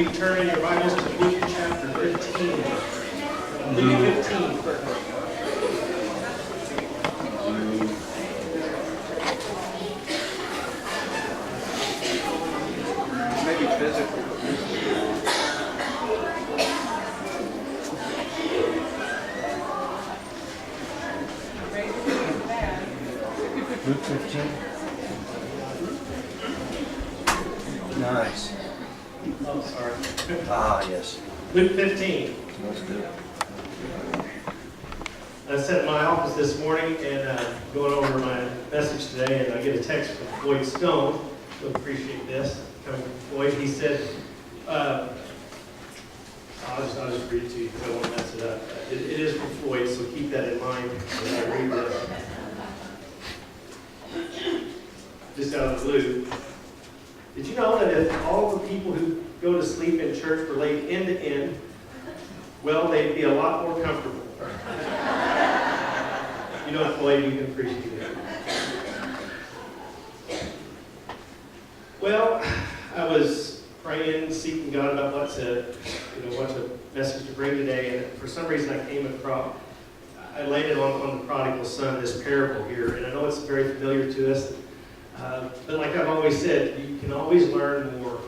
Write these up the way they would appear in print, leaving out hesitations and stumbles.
you turn in your Bibles to Luke chapter 15. Luke 15. Maybe physically. Luke 15. Nice. Oh, sorry. Ah, yes. Luke 15. Let's do it. I sat in my office this morning and going over my message today, and I get a text from Floyd Stone. You'll appreciate this. Coming from Floyd, he said, I'll just read it to you because I won't mess it up. It is from Floyd, so keep that in mind when I read this. Just out of the blue. Did you know that if all the people who go to sleep in church were laid end to end, well, they'd be a lot more comfortable. You know, Floyd, you can appreciate it. Well, I was praying, seeking God about what message to bring today, and for some reason I came across, I landed on the prodigal son, this parable here, and I know it's very familiar to us, but like I've always said, you can always learn more.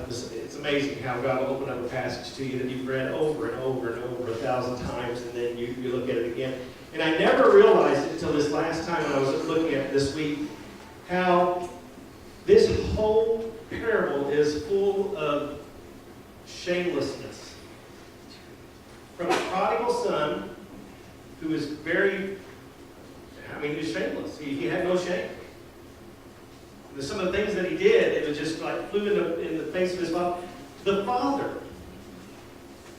It's amazing how God will open up a passage to you that you've read over and over and over 1,000 times, and then you look at it again. And I never realized it until this last time when I was looking at it this week, how this whole parable is full of shamelessness. From a prodigal son who was he was shameless. He had no shame. Some of the things that he did, it was just like flew in the face of his father. The father,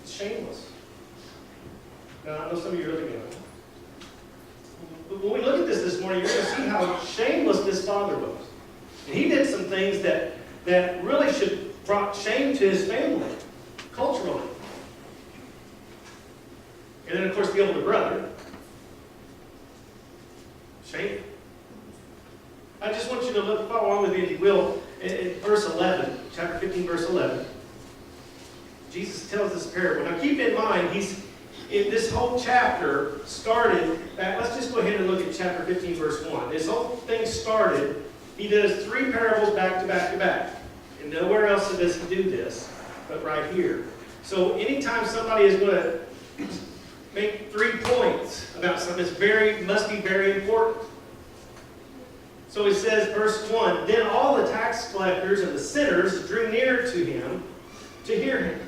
shameless. Now, I know some of you are looking at it. But when we look at this morning, you're going to see how shameless this father was. And he did some things that really should brought shame to his family, culturally. And then, of course, the older brother. Shame. I just want you to follow along with me, if you will, in verse 11, chapter 15, verse 11. Jesus tells this parable. Now, keep in mind, this whole chapter started, let's just go ahead and look at chapter 15, verse 1. This whole thing started, he does 3 parables back to back to back. And nowhere else does he do this, but right here. So anytime somebody is going to make 3 points about something, must be very important. So he says, verse 1, then all the tax collectors and the sinners drew near to him to hear him.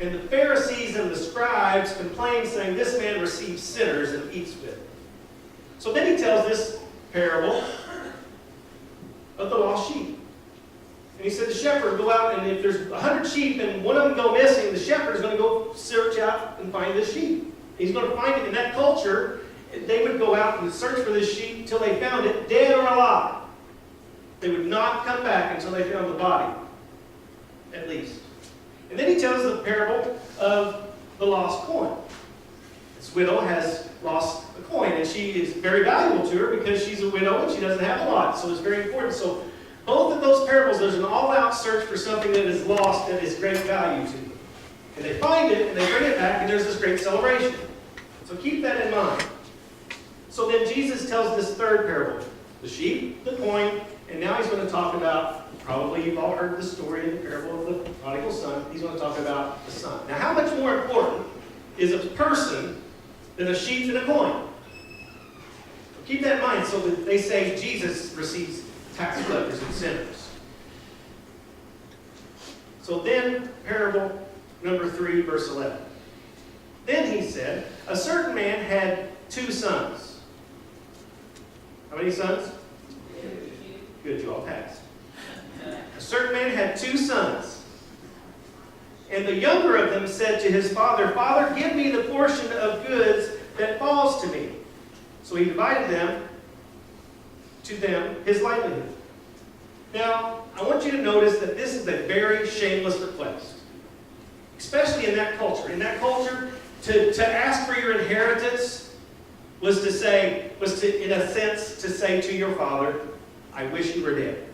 And the Pharisees and the scribes complained, saying, this man receives sinners and eats with them. So then he tells this parable of the lost sheep. And he said, the shepherd go out, and if there's 100 sheep and one of them go missing, the shepherd is going to go search out and find this sheep. He's going to find it. In that culture, they would go out and search for this sheep until they found it, dead or alive. They would not come back until they found the body, at least. And then he tells the parable of the lost coin. This widow has lost a coin, and she is very valuable to her because she's a widow and she doesn't have a lot. So it's very important. So both of those parables, there's an all-out search for something that is lost that is great value to them. And they find it, and they bring it back, and there's this great celebration. So keep that in mind. So then Jesus tells this third parable, the sheep, the coin, and now he's going to talk about, probably you've all heard the story in the parable of the prodigal son. He's going to talk about the son. Now, how much more important is a person than a sheep and a coin? So keep that in mind. So that they say Jesus receives tax collectors and sinners. So then, parable number 3, verse 11. Then he said, a certain man had 2 sons. How many sons? Good, you all passed. A certain man had 2 sons. And the younger of them said to his father, Father, give me the portion of goods that falls to me. So he divided to them his livelihood. Now, I want you to notice that this is a very shameless request. Especially in that culture. In that culture, to ask for your inheritance was to, in a sense, to say to your father, I wish you were dead.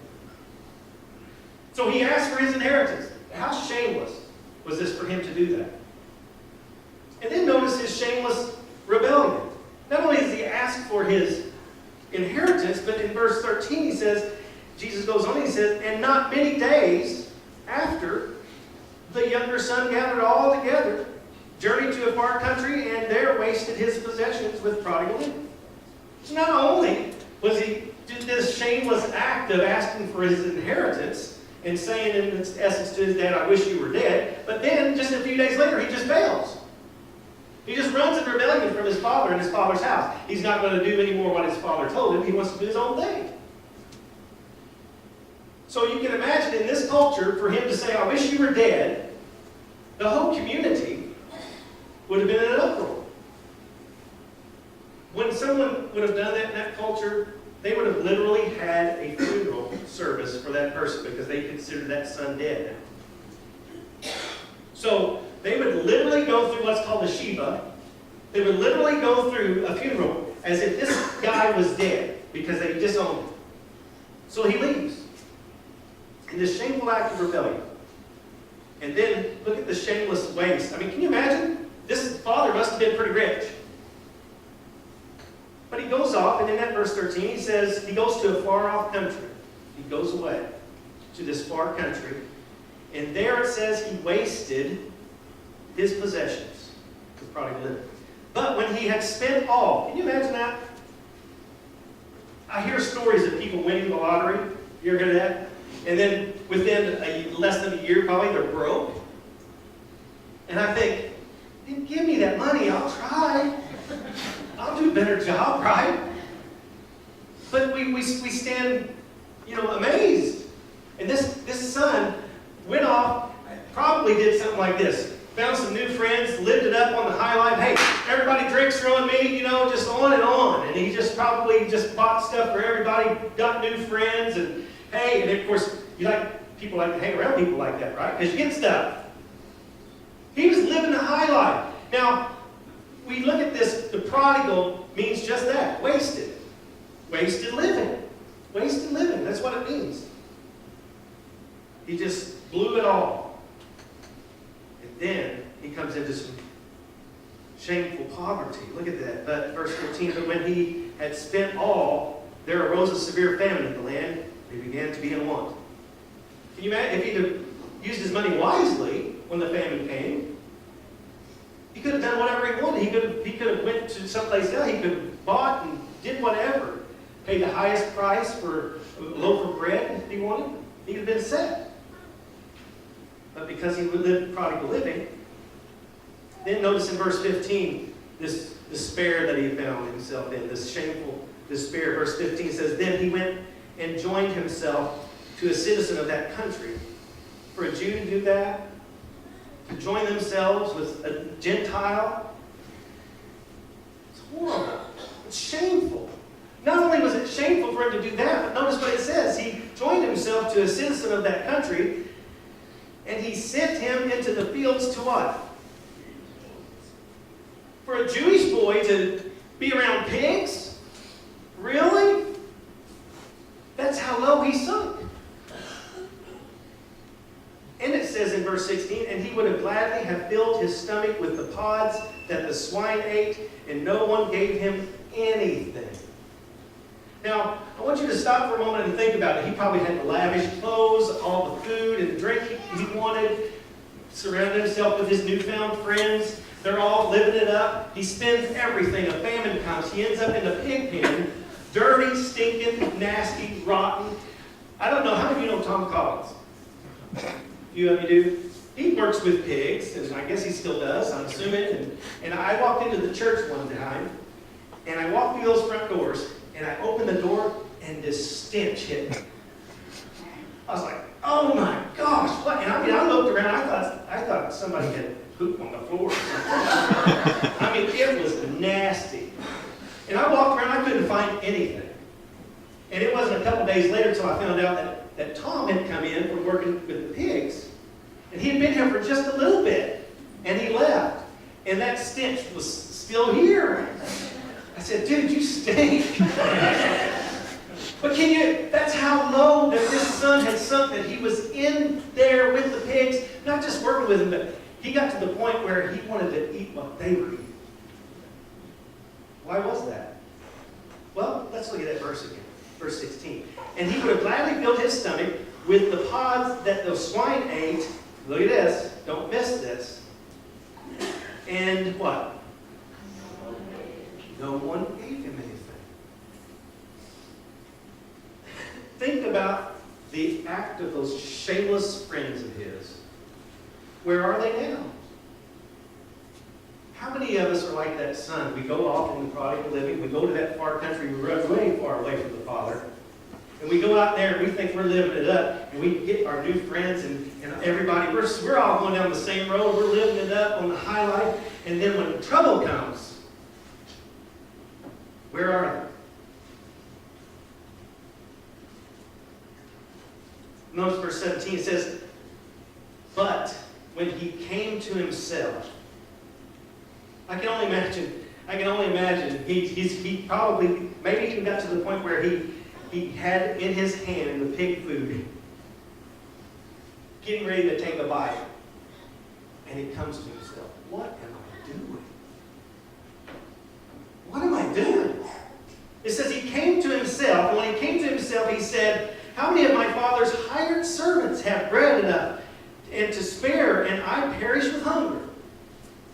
So he asked for his inheritance. How shameless was this for him to do that? And then notice his shameless rebellion. Not only does he ask for his inheritance, but in verse 13 he says, Jesus goes on, he says, and not many days after, the younger son gathered all together, journeyed to a far country, and there wasted his possessions with prodigal living. So not only was he did this shameless act of asking for his inheritance and saying in essence to his dad, I wish you were dead, but then just a few days later he just fails. He just runs in rebellion from his father in his father's house. He's not going to do anymore what his father told him. He wants to do his own thing. So you can imagine in this culture, for him to say, I wish you were dead, the whole community would have been in an uproar. When someone would have done that in that culture, they would have literally had a funeral service for that person because they considered that son dead now. So they would literally go through what's called a Shiva. They would literally go through a funeral as if this guy was dead because they disowned him. So he leaves in this shameful act of rebellion. And then look at the shameless waste. I mean, can you imagine? This father must have been pretty rich. But he goes off, and in that verse 13, he says he goes to a far-off country. He goes away to this far country. And there it says he wasted his possessions with prodigal living. But when he had spent all, can you imagine that? I hear stories of people winning the lottery. You ever heard of that? And then within less than a year, probably, they're broke. And I think, give me that money, I'll try. I'll do a better job, right? But we stand, amazed. And this son went off, probably did something like this. Found some new friends, lived it up on the high life. Hey, everybody drinks around me, just on and on. And he just probably just bought stuff for everybody, got new friends, and hey, and of course, people like to hang around people like that, right? Because you get stuff. He was living the high life. Now, we look at this, the prodigal means just that, wasted. Wasted living. Wasted living, that's what it means. He just blew it all. And then he comes into some shameful poverty. Look at that. But verse 14, but when he had spent all, there arose a severe famine in the land, and he began to be in want. Can you imagine if he'd have used his money wisely when the famine came? He could have done whatever he wanted. He could have went to someplace else. He could have bought and did whatever. Paid the highest price for a loaf of bread if he wanted. He could have been set. But because he lived prodigal living, then notice in verse 15, this despair that he found himself in, this shameful despair. Verse 15 says, then he went and joined himself to a citizen of that country. For a Jew to do that, to join themselves with a Gentile, it's horrible. It's shameful. Not only was it shameful for him to do that, but notice what it says. He joined himself to a citizen of that country, and he sent him into the fields to what? For a Jewish boy to be around pigs? Really? That's how low he sunk. And it says in verse 16, and he would have gladly have filled his stomach with the pods that the swine ate, and no one gave him anything. Now, I want you to stop for a moment and think about it. He probably had the lavish clothes, all the food and drink he wanted, surrounded himself with his newfound friends. They're all living it up. He spends everything. A famine comes. He ends up in the pig pen, dirty, stinking, nasty, rotten. I don't know. How many of you know Tom Collins? You of you do? He works with pigs, and I guess he still does, I'm assuming. And I walked into the church one time, and I walked through those front doors, and I opened the door, and this stench hit me. I was like, oh my gosh, what? And I looked around, I thought somebody had pooped on the floor or something. I mean, it was nasty. And I walked around, I couldn't find anything. And it wasn't a couple days later until I found out that Tom had come in from working with the pigs. And he had been here for just a little bit. And he left. And that stench was still here. I said, dude, you stink. But that's how low that this son had sunk, that he was in there with the pigs. served with him, but he got to the point where he wanted to eat what they were eating. Why was that? Well, let's look at that verse again. Verse 16. And he would have gladly filled his stomach with the pods that the swine ate. Look at this. Don't miss this. And what? No one gave him anything. Think about the act of those shameless friends of his. Where are they now? How many of us are like that son? We go off in the prodigal living. We go to that far country. We run way far away from the Father. And we go out there and we think we're living it up. And we get our new friends and everybody. We're all going down the same road. We're living it up on the high life. And then when trouble comes, where are they? Notice verse 17. It says, but when he came to himself, I can only imagine. He probably, maybe even got to the point where he had in his hand the pig food, getting ready to take a bite. And he comes to himself. What am I doing? What am I doing? It says he came to himself, and when he came to himself, he said, how many of my father's hired servants have bread enough and to spare, and I perish with hunger?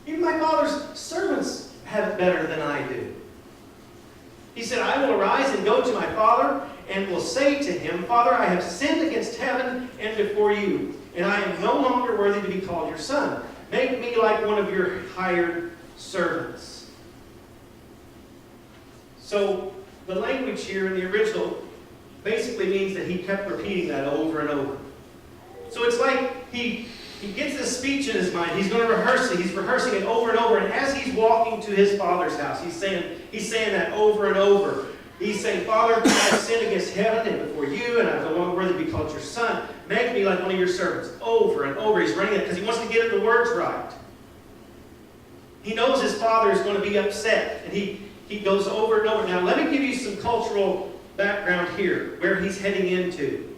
Even my father's servants have it better than I do. He said, I will arise and go to my father and will say to him, Father, I have sinned against heaven and before you, and I am no longer worthy to be called your son. Make me like one of your hired servants. So the language here in the original basically means that he kept repeating that over and over. So it's like he gets this speech in his mind. He's going to rehearse it. He's rehearsing it over and over. And as he's walking to his father's house, he's saying that over and over. He's saying, Father, I have sinned against heaven and before you, and I'm no longer worthy to be called your son. Make me like one of your servants. Over and over. He's running it because he wants to get the words right. He knows his father is going to be upset. And he goes over and over. Now, let me give you some cultural background here, where he's heading into.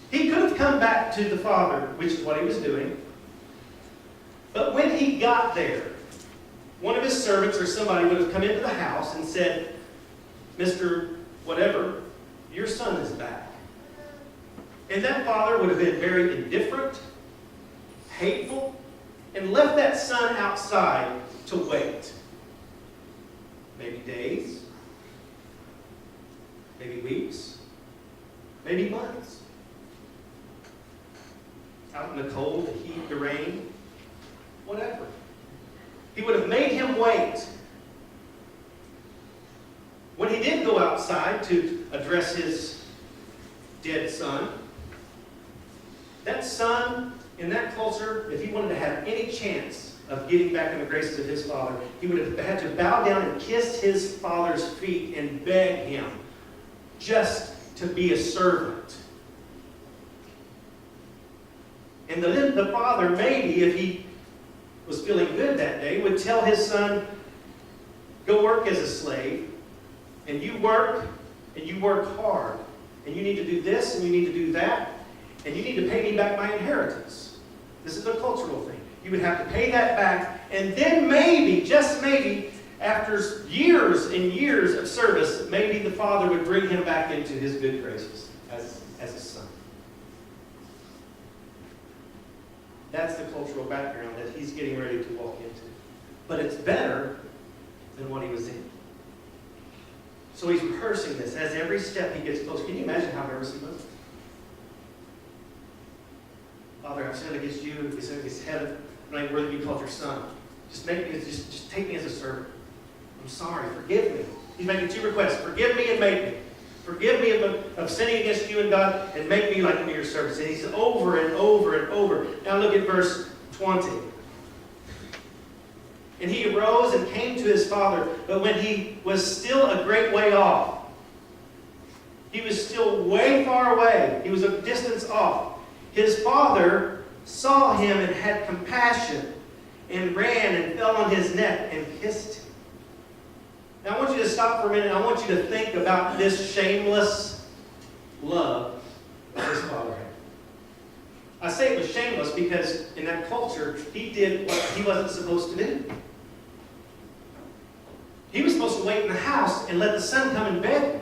He could have come back to the father, which is what he was doing. But when he got there, one of his servants or somebody would have come into the house and said, Mr. Whatever, your son is back. And that father would have been very indifferent, hateful, and left that son outside to wait. Maybe days, maybe weeks, maybe months. Out in the cold, the heat, the rain, whatever. He would have made him wait. When he did go outside to address his dead son, that son, in that culture, if he wanted to have any chance of getting back in the graces of his father, he would have had to bow down and kiss his father's feet and beg him just to be a servant. And the father, maybe, if he was feeling good that day, would tell his son, go work as a slave, and you work hard, and you need to do this, and you need to do that, and you need to pay me back my inheritance. This is a cultural thing. You would have to pay that back, and then maybe, just maybe, after years and years of service, maybe the father would bring him back into his good graces as a son. That's the cultural background that he's getting ready to walk into. But it's better than what he was in. So he's rehearsing this. As every step he gets closer. Can you imagine how nervous he was? Father, I've sinned against you, I've sinned against heaven, and I'm worthy to be called your son. Just take me as a servant. I'm sorry, forgive me. He's making two requests. Forgive me and make me. Forgive me of sinning against you and God, and make me like one of your servants. And he's over and over and over. Now look at verse 20. And he arose and came to his father, but when he was still a great way off, he was still way far away. He was a distance off. His father saw him and had compassion and ran and fell on his neck and kissed him. Now I want you to stop for a minute. I want you to think about this shameless love that his father had. I say it was shameless because in that culture, he did what he wasn't supposed to do. He was supposed to wait in the house and let the son come and beg him.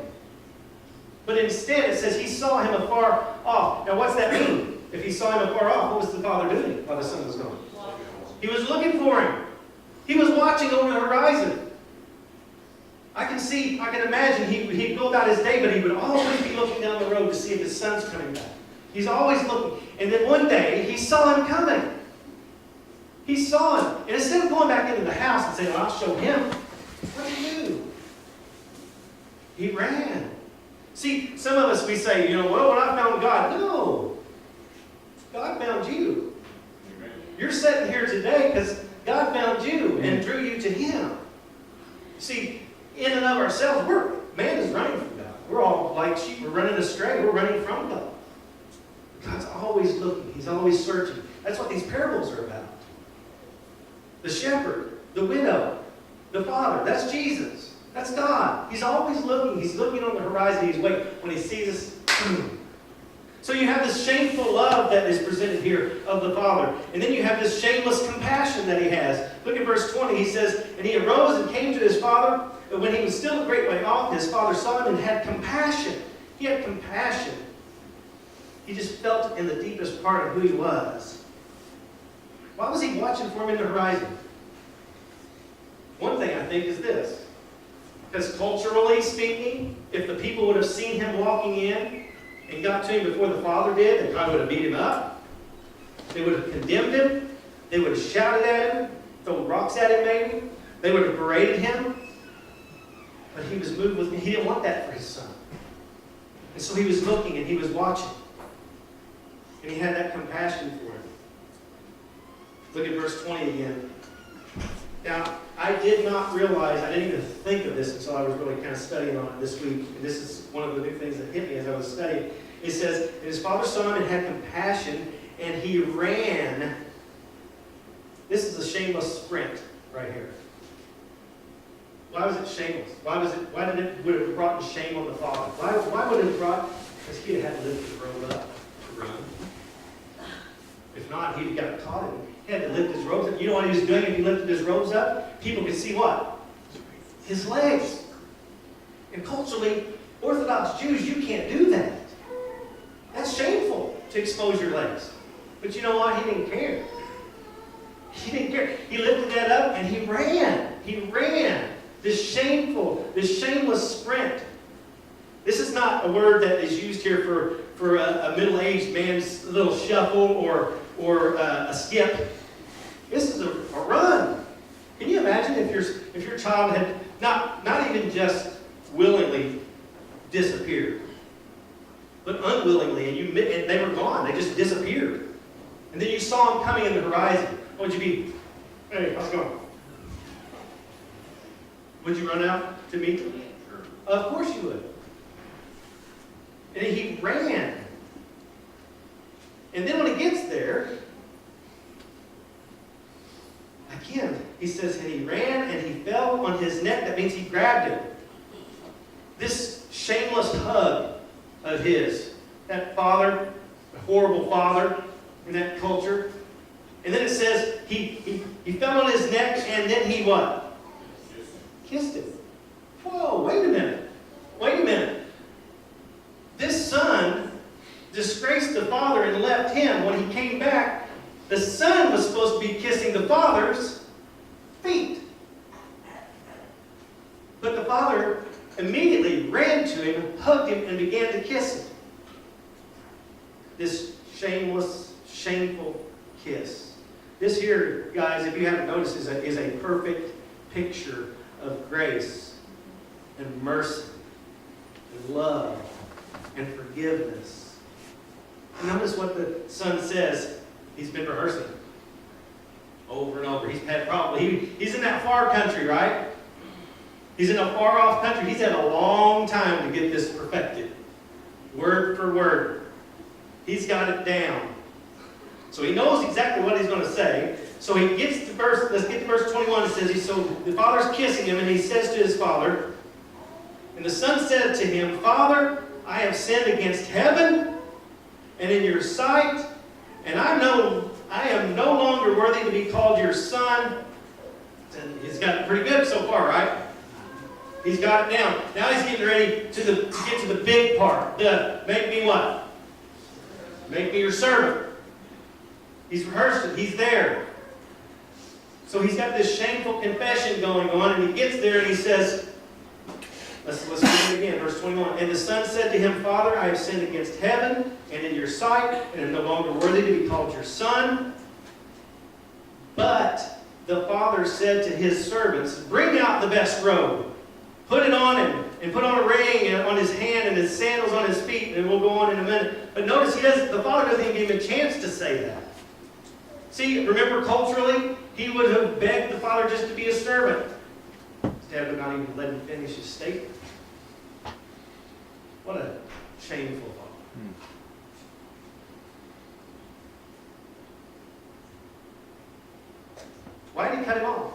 But instead, it says he saw him afar off. Now, what's that mean? If he saw him afar off, what was the father doing while the son was gone? He was looking for him. He was watching over the horizon. I can imagine he'd go about his day, but he would always be looking down the road to see if his son's coming back. He's always looking. And then one day, he saw him coming. He saw him. And instead of going back into the house and saying, well, I'll show him, what did he do? He ran. See, some of us, we say, well, when I found God. No. God found you. You're sitting here today because God found you and drew you to Him. See, in and of ourselves, man is running from God. We're all like sheep. We're running astray. We're running from God. God's always looking. He's always searching. That's what these parables are about. The shepherd, the widow, the father. That's Jesus. That's God. He's always looking. He's looking on the horizon. He's waiting. When He sees us, so you have this shameful love that is presented here of the Father. And then you have this shameless compassion that He has. Look at verse 20. He says, and he arose and came to his father. But when he was still a great way off, his father saw him and had compassion. He had compassion. He just felt it in the deepest part of who he was. Why was he watching for him in the horizon? One thing I think is this. Because culturally speaking, if the people would have seen him walking in and got to him before the father did, they probably would have beat him up. They would have condemned him. They would have shouted at him, thrown rocks at him maybe. They would have berated him. But he was moved with me. He didn't want that for his son. And so he was looking and he was watching. And he had that compassion for him. Look at verse 20 again. Now, I did not realize, I didn't even think of this until I was really kind of studying on it this week. And this is one of the new things that hit me as I was studying. It says, and his father saw him and had compassion, and he ran. This is a shameless sprint right here. Why was it shameless? Would it have brought shame on the father? Why would it have brought? Because he'd have had to lift his robe up to run. If not, he'd have got caught in it. He had to lift his robes up. You know what he was doing if he lifted his robes up? People could see what? His legs. And culturally, Orthodox Jews, you can't do that. That's shameful to expose your legs. But you know what? He didn't care. He didn't care. He lifted that up and he ran. He ran. This shameless sprint. This is not a word that is used here for a middle-aged man's little shuffle or a skip. This is a run. Can you imagine if your child had not even just willingly disappeared, but unwillingly, and they were gone. They just disappeared. And then you saw them coming in the horizon. What would you be? Hey, how's it going? Would you run out to meet them? Of course you would. And he ran. And then when he gets there, again, he says, and he ran and he fell on his neck. That means he grabbed him. This shameless hug of his, that father, the horrible father in that culture. And then it says he fell on his neck and then he what? Kissed him. Whoa, wait a minute. Wait a minute. This son disgraced the father and left him. When he came back, the son was supposed to be kissing the father's feet. But the father immediately ran to him, hugged him, and began to kiss him. This shameless, shameful kiss. This here, guys, if you haven't noticed, is a perfect picture of grace and mercy and love and forgiveness. And notice what the son says. He's been rehearsing over and over. He's had probably, he's in that far country, right? He's in a far off country. He's had a long time to get this perfected. Word for word. He's got it down. So he knows exactly what he's going to say. So he gets to verse, let's get to verse 21. It says, so the father's kissing him, and he says to his father, and the son said to him, Father, I have sinned against heaven and in your sight, And I know I am no longer worthy to be called your son. And he's got it pretty good so far, right? He's got it down. Now he's getting ready to get to the big part. Make me what? Make me your servant. He's rehearsed it. He's there. So he's got this shameful confession going on, and he gets there and he says, let's read it again, verse 21. And the son said to him, Father, I have sinned against heaven and in your sight, and am no longer worthy to be called your son. But the father said to his servants, bring out the best robe, put it on him, and put on a ring on his hand and his sandals on his feet, and we'll go on in a minute. But notice the father doesn't even give him a chance to say that. See, remember culturally, he would have begged the father just to be a servant. Instead of not even letting him finish his statement. What a shameful thought. Why did he cut him off?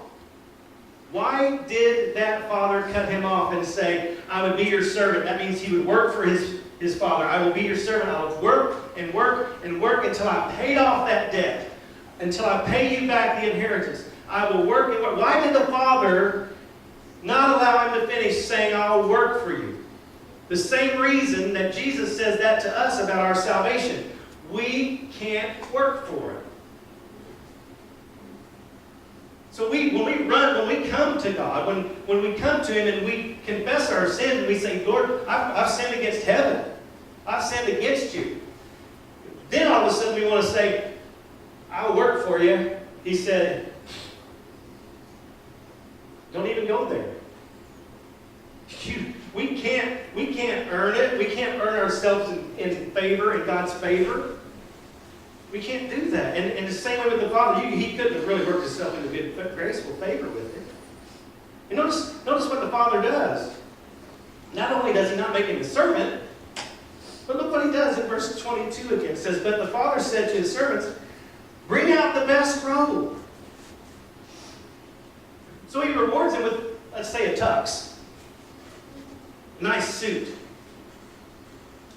Why did that father cut him off and say, I would be your servant? That means he would work for his father. I will be your servant. I will work and work and work until I paid off that debt. Until I pay you back the inheritance. I will work and work. Why did the father not allow him to finish saying, I will work for you? The same reason that Jesus says that to us about our salvation. We can't work for it. So when we come to God, when we come to Him and we confess our sins and we say, Lord, I've sinned against heaven. I've sinned against you. Then all of a sudden we want to say, I'll work for you. He said, don't even go there. We can't earn it. We can't earn ourselves in favor, in God's favor. We can't do that. And the same way with the Father, he couldn't have really worked himself into good, graceful favor with it. And notice what the Father does. Not only does he not make him a servant, but look what he does in verse 22 again. It says, but the Father said to his servants, bring out the best robe. So he rewards him with, let's say, a tux. A nice suit.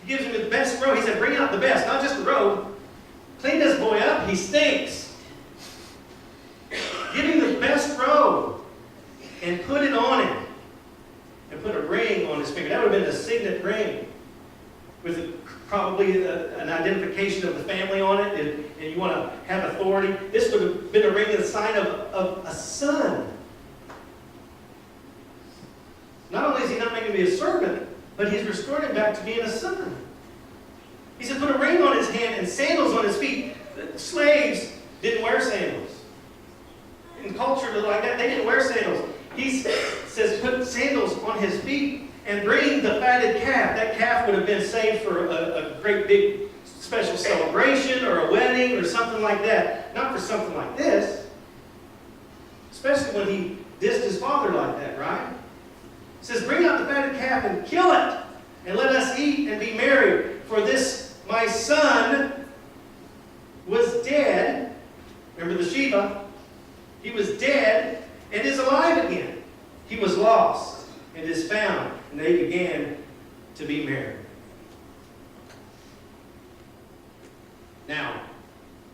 He gives him the best robe. He said, bring out the best, not just the robe. Clean this boy up. He stinks. Give him the best robe and put it on him. And put a ring on his finger. That would have been the signet ring with probably an identification of the family on it, and you want to have authority. This would have been a ring, a sign of a son. Not only is he not making him be a servant, but he's restored him back to being a son. He said, put a ring on his hand and sandals on his feet. The slaves didn't wear sandals. In culture like that, they didn't wear sandals. He says, put sandals on his feet and bring the fatted calf. That calf would have been saved for a great big special celebration or a wedding or something like that. Not for something like this. Especially when he dissed his father like that, right? He says, bring out the fatted calf and kill it, and let us eat and be merry. For this, my son, was dead. Remember the Sheba? He was dead and is alive again. He was lost and is found. And they began to be married. Now,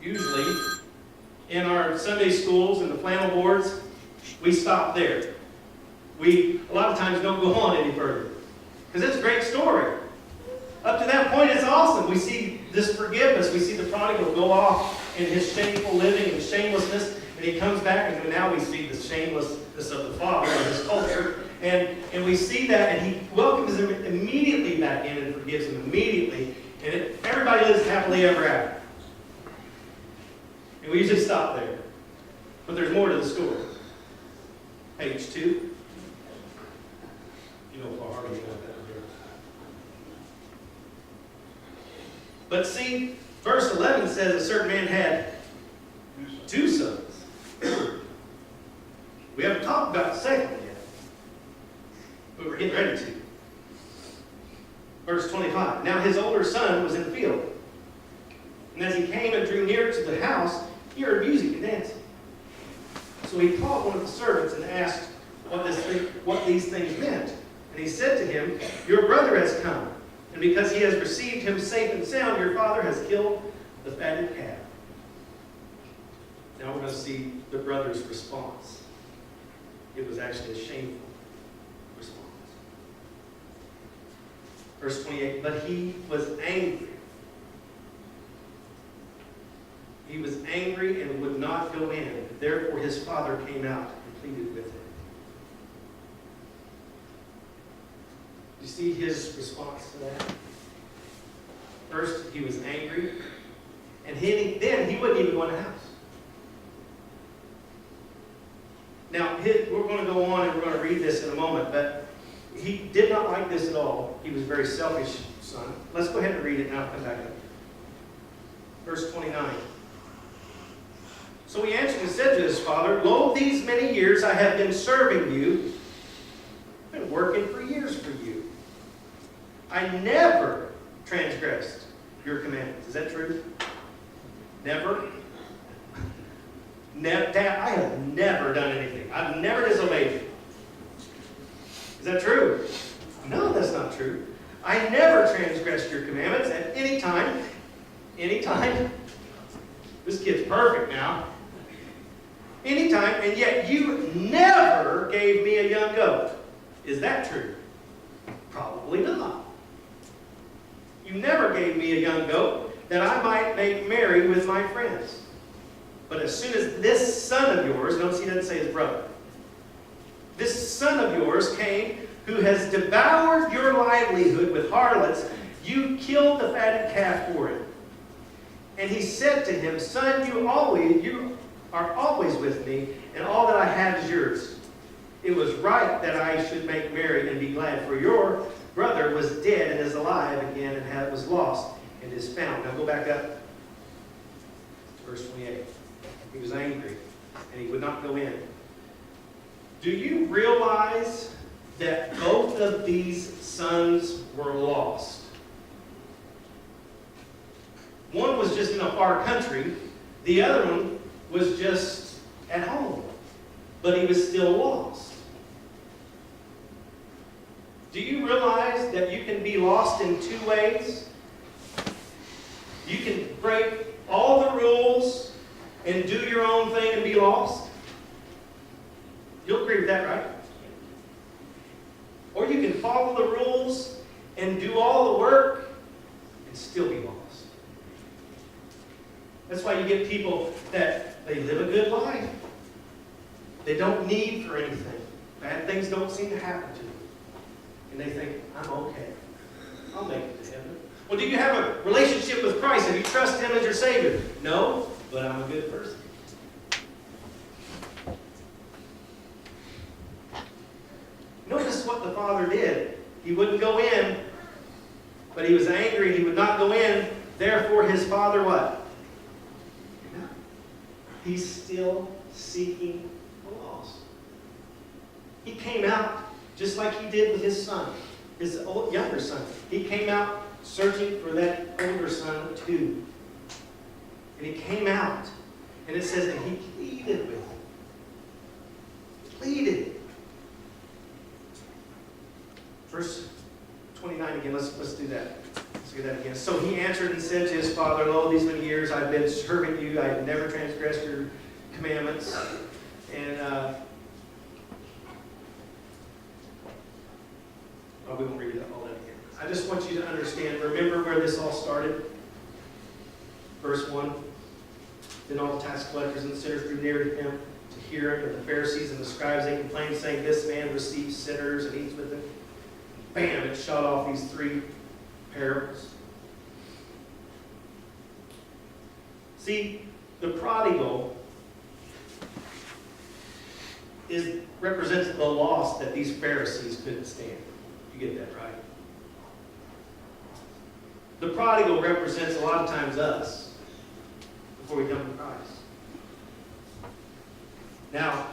usually in our Sunday schools and the flannel boards, we stop there. We, a lot of times, don't go on any further. Because it's a great story. Up to that point, it's awesome. We see this forgiveness. We see the prodigal go off in his shameful living and shamelessness, and he comes back, and now we see the shamelessness of the father and his culture. And we see that, and he welcomes him immediately back in and forgives him immediately. And everybody lives happily ever after. And we usually stop there. But there's more to the story. Page 2. You know, far you got that here. But see, verse 11 says a certain man had 2 sons. We haven't talked about the second one yet. But we're getting ready to. Verse 25. Now his older son was in the field. And as he came and drew near to the house, he heard music and dancing. So he called one of the servants and asked what these things meant. And he said to him, your brother has come. And because he has received him safe and sound, your father has killed the fatted calf. Now we're going to see the brother's response. It was actually a shameful response. Verse 28, but he was angry. He was angry and would not go in. Therefore his father came out and pleaded with him. You see his response to that? First, he was angry, and then he wouldn't even go in the house. Now, we're going to go on and we're going to read this in a moment, but he did not like this at all. He was a very selfish son. Let's go ahead and read it and I'll come back up. Verse 29. So he answered and said to his father, lo, these many years I have been serving you, been working for years for you. I never transgressed your commandments. Is that true? Never? Dad, I have never done anything. I've never disobeyed you. Is that true? No, that's not true. I never transgressed your commandments at any time. Anytime. This kid's perfect now. Anytime, and yet you never gave me a young goat. Is that true? Probably not. You never gave me a young goat that I might make merry with my friends. But as soon as this son of yours, notice he doesn't say his brother, this son of yours came who has devoured your livelihood with harlots, you killed the fatted calf for him. And he said to him, son, you are always with me, and all that I have is yours. It was right that I should make merry and be glad, for your brother was dead and is alive again, and was lost and is found. Now go back up to verse 28. He was angry, and he would not go in. Do you realize that both of these sons were lost? One was just in a far country. The other one was just at home. But he was still lost. Do you realize that you can be lost in two ways? You can break all the rules and do your own thing and be lost. You'll agree with that, right? Or you can follow the rules and do all the work and still be lost. That's why you get people that they live a good life. They don't need for anything. Bad things don't seem to happen to them. And they think, I'm okay. I'll make it to heaven. Well, do you have a relationship with Christ? Have you trusted Him as your Savior? No, but I'm a good person. Notice what the father did. He wouldn't go in, but he was angry. He would not go in. Therefore, his father what? He's still seeking the lost. He came out just like he did with his son, his younger son. He came out searching for that older son too. And he came out, and it says that he pleaded with him. Pleaded. Verse 29 again. Let's do that. Let's do that again. So he answered and said to his father, lo, these many years I've been serving you. I have never transgressed your commandments. And we won't read all that again. I just want you to understand. Remember where this all started? Verse 1. Then all the tax collectors and sinners drew near to him to hear him. And the Pharisees and the scribes, they complained, saying, this man receives sinners and eats with them. Bam! It shot off these three parables. See, the prodigal represents the loss that these Pharisees couldn't stand. You get that, right? The prodigal represents a lot of times us before we come to Christ. Now,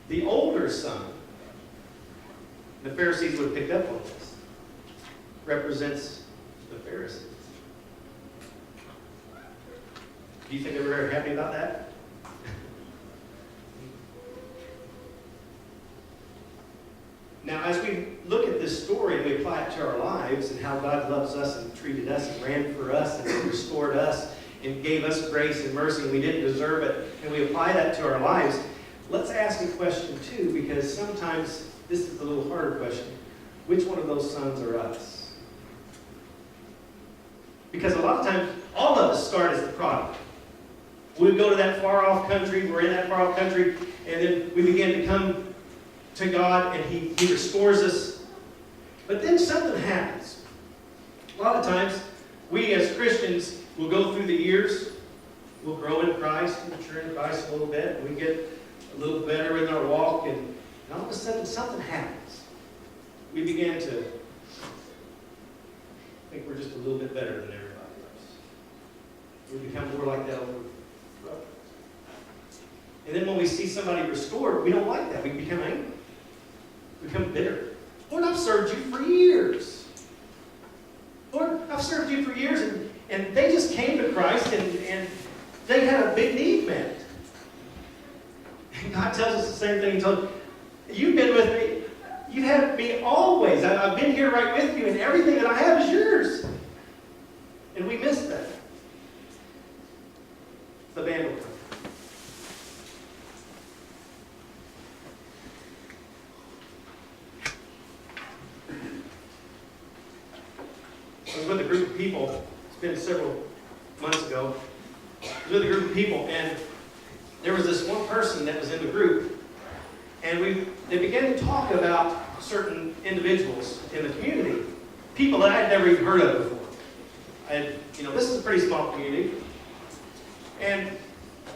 the older son, the Pharisees would have picked up on this, represents the Pharisees. Do you think they were very happy about that? Now, as we look at this story and we apply it to our lives and how God loves us and treated us and ran for us and restored us and gave us grace and mercy, and we didn't deserve it, and we apply that to our lives, let's ask a question too, because sometimes this is a little harder question. Which one of those sons are us? Because a lot of times, all of us start as the prodigal. We go to that far-off country, we're in that far-off country, and then we begin to come to God, and He restores us. But then something happens. A lot of times, we as Christians will go through the years, we'll grow in Christ, mature in Christ a little bit, and we get a little better in our walk, and all of a sudden something happens. We begin to think we're just a little bit better than everybody else. We become more like that older brother. And then when we see somebody restored, we don't like that. We become angry. We become bitter. Lord, I've served you for years. Lord, I've served you for years, and they just came to Christ, and they had a big need met. And God tells us the same thing. He told, you've been with me. You've had me always. I've been here right with you, and everything that I have is yours. And we miss that. The band will come. I was with a group of people. It's been several months ago. I was with a group of people, and there was this one person that was in the group, and they began to talk about certain individuals in the community, people that I had never even heard of before. This is a pretty small community, and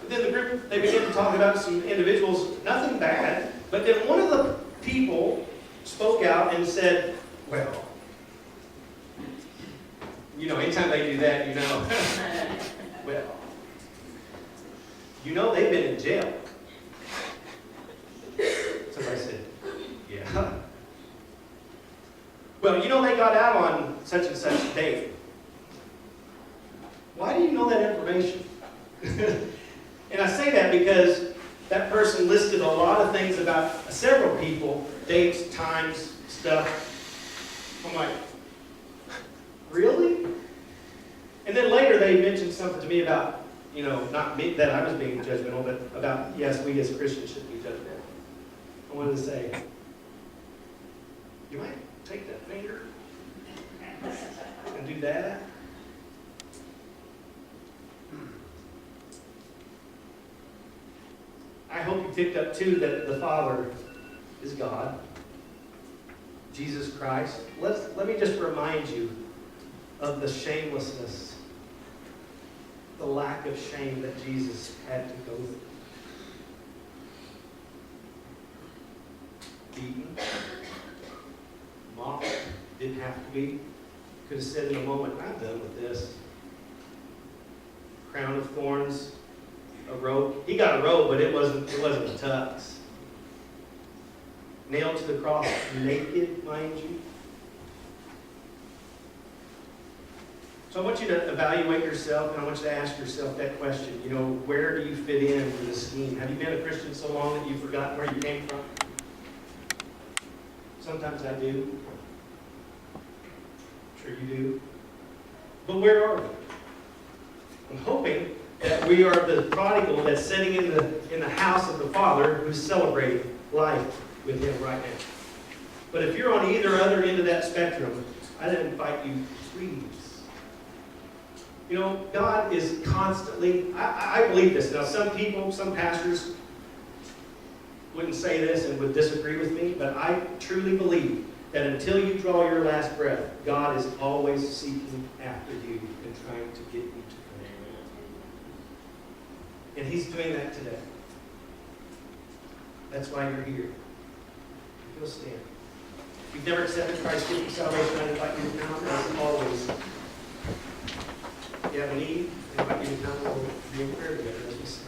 within the group, they began to talk about some individuals, nothing bad, but then one of the people spoke out and said, well, anytime they do that, well, they've been in jail. Somebody said, yeah. Well, they got out on such and such date. Why do you know that information? And I say that because that person listed a lot of things about several people, dates, times, stuff. I'm like, really? And then later they mentioned something to me about, not me, that I was being judgmental, but about, yes, we as Christians should be judgmental. I wanted to say, you might take that finger and do that. I hope you picked up too that the Father is God, Jesus Christ. Let me just remind you of the shamelessness, the lack of shame that Jesus had to go through. Beaten, mocked, didn't have to be. Could have said in a moment, I'm done with this. Crown of thorns, a robe. He got a robe, but it wasn't a tux. Nailed to the cross, naked, mind you. So I want you to evaluate yourself, and I want you to ask yourself that question. Where do you fit in to the scheme? Have you been a Christian so long that you've forgotten where you came from? Sometimes I do. I'm sure you do. But where are we? I'm hoping that we are the prodigal that's sitting in the house of the Father who's celebrating life with Him right now. But if you're on either other end of that spectrum, I'd invite you, please. God is constantly, I believe this. Now, some people, some pastors wouldn't say this and would disagree with me, but I truly believe that until you draw your last breath, God is always seeking after you and trying to get you to come. And He's doing that today. That's why you're here. You'll stand. If you've never accepted Christ, give you salvation, I invite you to come as always. If you have a need, I invite you to come. We'll be in prayer together as we sing.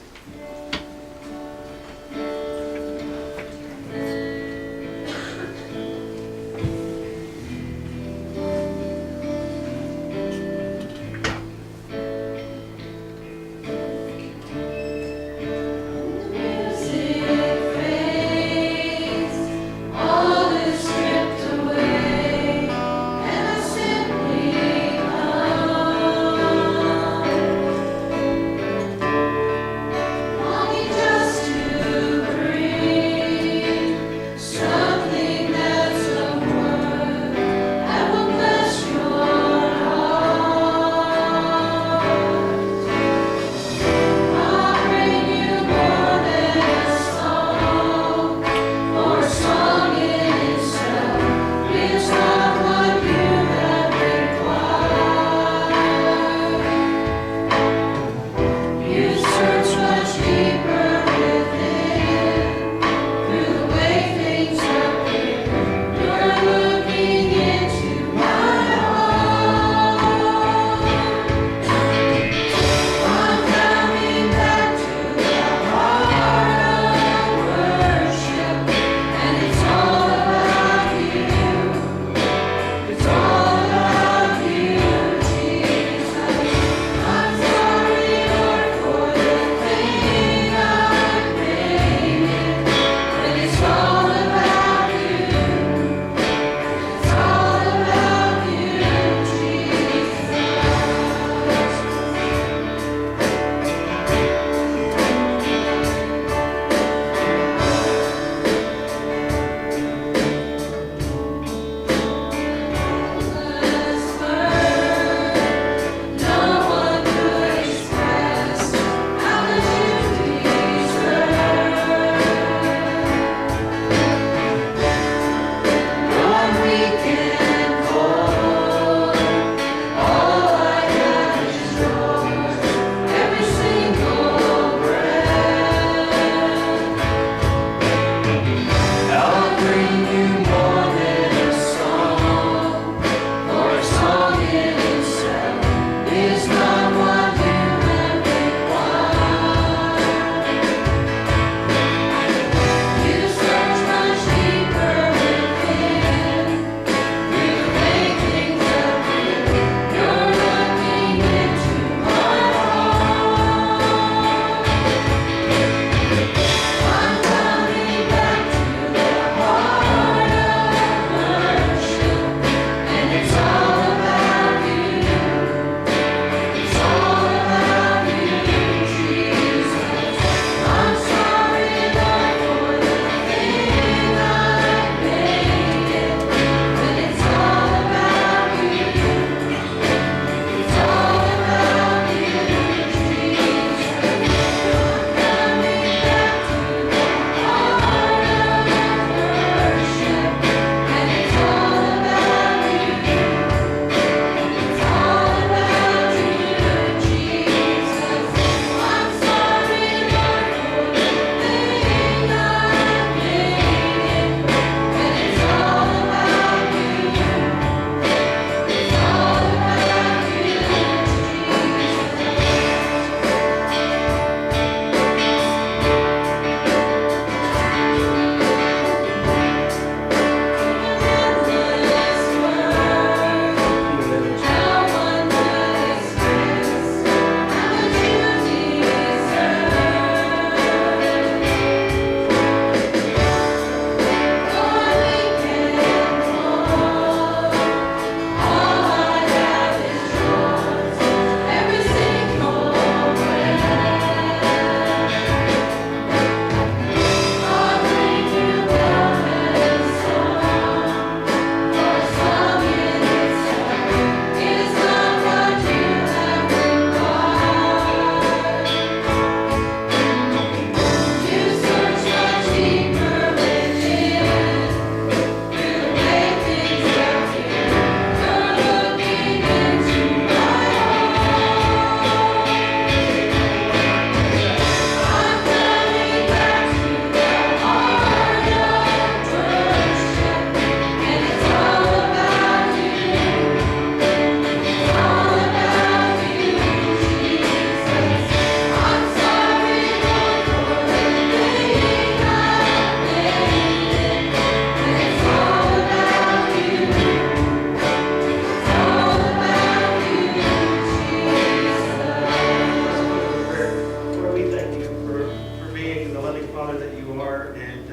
Father, that you are, and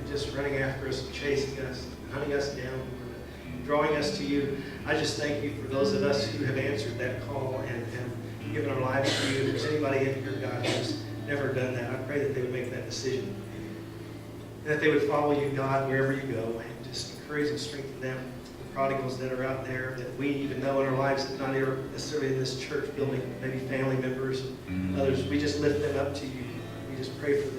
just running after us, chasing us, hunting us down, drawing us to you. I just thank you for those of us who have answered that call and given our lives to you. If there's anybody in here, God, who's never done that, I pray that they would make that decision. And that they would follow you, God, wherever you go, and just encourage and strengthen them. The prodigals that are out there that we even know in our lives, that not necessarily in this church building, maybe family members and others, we just lift them up to you. We just pray for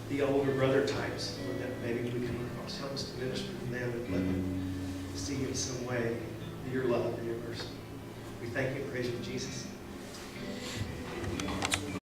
the older brother types, Lord, that maybe we come across. Help us to minister to them and let them see in some way your love and your mercy. We thank you and praise you, Jesus.